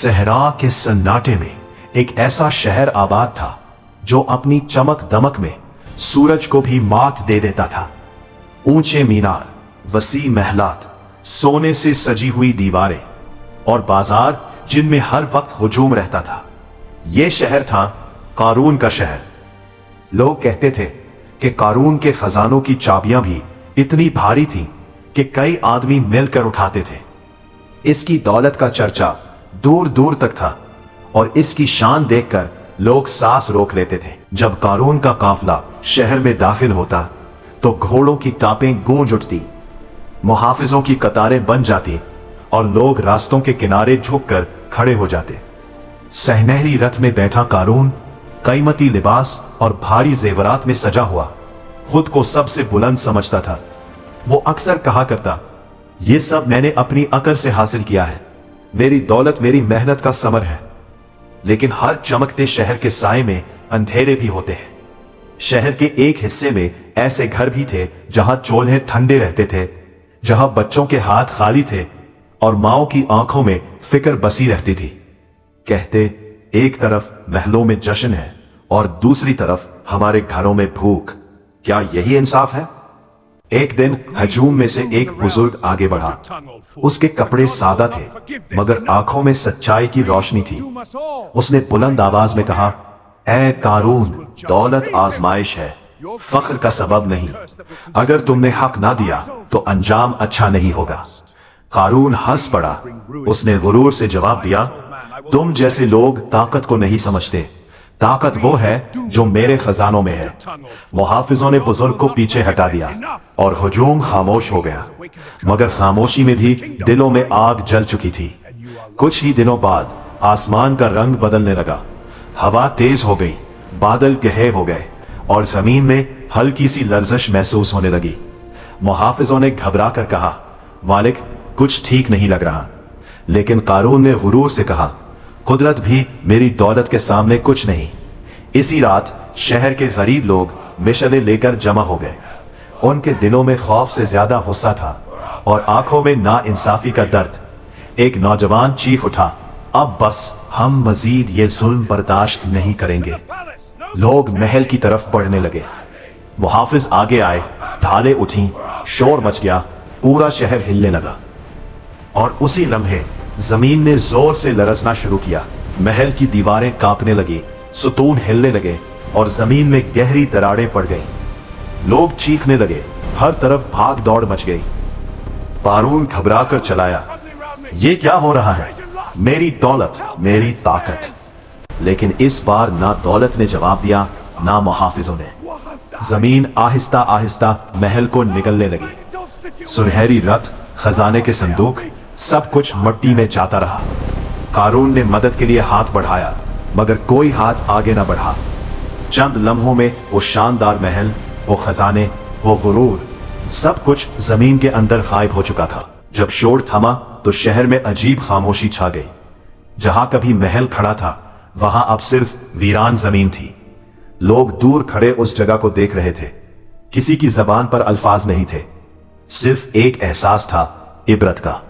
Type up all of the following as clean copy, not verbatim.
सहरा के सन्नाटे में एक ऐसा शहर आबाद था जो अपनी चमक दमक में सूरज को भी मात दे देता था। ऊंचे मीनार, वसी महलात, सोने से सजी हुई दीवारें और बाजार जिनमें हर वक्त हुजूम रहता था। यह शहर था कारून का शहर। लोग कहते थे कि कारून के खजानों की चाबियां भी इतनी भारी थीं कि कई आदमी मिलकर उठाते थे। इसकी दौलत का चर्चा दूर दूर तक था और इसकी शान देखकर लोग सांस रोक लेते थे। जब कारून का काफिला शहर में दाखिल होता तो घोड़ों की टापें गूंज उठती, मुहाफिजों की कतारें बन जाती और लोग रास्तों के किनारे झुककर खड़े हो जाते। सहनहरी रथ में बैठा कारून कीमती लिबास और भारी जेवरात में सजा हुआ खुद को सबसे बुलंद समझता था। वो अक्सर कहा करता, ये सब मैंने अपनी अकल से हासिल किया है, मेरी दौलत मेरी मेहनत का समर है। लेकिन हर चमकते शहर के साए में अंधेरे भी होते हैं। शहर के एक हिस्से में ऐसे घर भी थे जहां चूल्हे ठंडे रहते थे, जहां बच्चों के हाथ खाली थे और माओ की आंखों में फिक्र बसी रहती थी। कहते, एक तरफ महलों में जश्न है और दूसरी तरफ हमारे घरों में भूख। क्या यही इंसाफ है? एक दिन हजूम में से एक बुजुर्ग आगे बढ़ा। उसके कपड़े सादा थे मगर आंखों में सच्चाई की रोशनी थी। उसने बुलंद आवाज में कहा, ऐ कारून, दौलत आजमाइश है, फख्र का सबब नहीं। अगर तुमने हक ना दिया तो अंजाम अच्छा नहीं होगा। कारून हंस पड़ा। उसने गुरूर से जवाब दिया, तुम जैसे लोग ताकत को नहीं समझते। ताकत वो है जो मेरे खजानों में है। मुहाफिजों ने बुजुर्ग को पीछे हटा दिया और हुजूम खामोश हो गया, मगर खामोशी में भी दिलों में आग जल चुकी थी। कुछ ही दिनों बाद आसमान का रंग बदलने लगा। हवा तेज हो गई, बादल गहरे हो गए और जमीन में हल्की सी लर्जिश महसूस होने लगी। मुहाफिजों ने घबरा कर कहा, मालिक, कुछ ठीक नहीं लग रहा। लेकिन कारून ने गुरूर से कहा, कुदरत भी मेरी दौलत के सामने कुछ नहीं। इसी रात शहर के गरीब लोग मिशले लेकर जमा हो गए। उनके दिलों में खौफ से ज्यादा गुस्सा था और आंखों में नाइंसाफी का दर्द। एक नौजवान चीख उठा, अब बस, हम मजीद ये जुल्म बर्दाश्त नहीं करेंगे। लोग महल की तरफ बढ़ने लगे। मुहाफिज आगे आए, ढालें उठी, शोर मच गया, पूरा शहर हिलने लगा। और उसी लम्हे जमीन ने जोर से लरसना शुरू किया। महल की दीवारें कांपने लगी, सुतून हिलने लगे और जमीन में गहरी दरारें पड़ गईं। लोग चीखने लगे, हर तरफ भाग दौड़ मच गई। कारून घबरा कर चलाया, ये क्या हो रहा है? मेरी दौलत, मेरी ताकत। लेकिन इस बार ना दौलत ने जवाब दिया, ना मुहाफिजों ने। जमीन आहिस्ता आहिस्ता महल को निगलने लगी। सुनहरी रथ, खजाने के संदूक, सब कुछ मिट्टी में जाता रहा। कारून ने मदद के लिए हाथ बढ़ाया मगर कोई हाथ आगे न बढ़ा। चंद लम्हों में वो शानदार महल, वो खजाने, वो गुरूर, सब कुछ जमीन के अंदर गायब हो चुका था। जब शोर थमा तो शहर में अजीब खामोशी छा गई। जहां कभी महल खड़ा था वहां अब सिर्फ वीरान जमीन थी। लोग दूर खड़े उस जगह को देख रहे थे। किसी की जबान पर अल्फाज नहीं थे, सिर्फ एक एहसास था, इबरत का।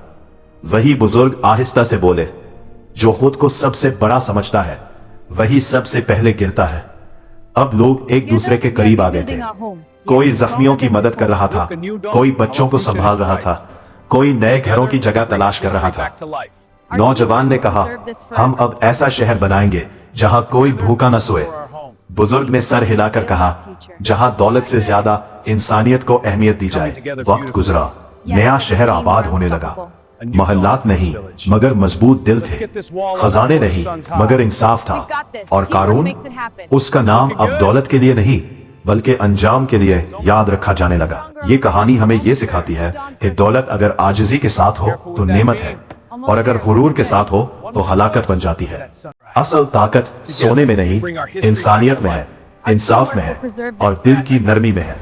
वही बुजुर्ग आहिस्ता से बोले, जो खुद को सबसे बड़ा समझता है वही सबसे पहले गिरता है। अब लोग एक दूसरे के करीब आ गए थे। कोई जख्मियों की मदद कर रहा था, कोई बच्चों को संभाल रहा था, कोई नए घरों की जगह तलाश कर रहा था। नौजवान ने कहा, हम अब ऐसा शहर बनाएंगे जहां कोई भूखा न सोए। बुजुर्ग ने सर हिलाकर कहा, जहां दौलत से ज्यादा इंसानियत को अहमियत दी जाए। वक्त गुजरा, नया शहर आबाद होने लगा। महल्लात नहीं मगर मजबूत दिल थे, खजाने नहीं मगर इंसाफ था। और कारून, उसका नाम अब दौलत के लिए नहीं बल्कि अंजाम के लिए याद रखा जाने लगा। ये कहानी हमें ये सिखाती है कि दौलत अगर आजिजी के साथ हो तो नेमत है और अगर गुरूर के साथ हो तो हलाकत बन जाती है। असल ताकत सोने में नहीं, इंसानियत में है, इंसाफ में है और दिल की नरमी में है।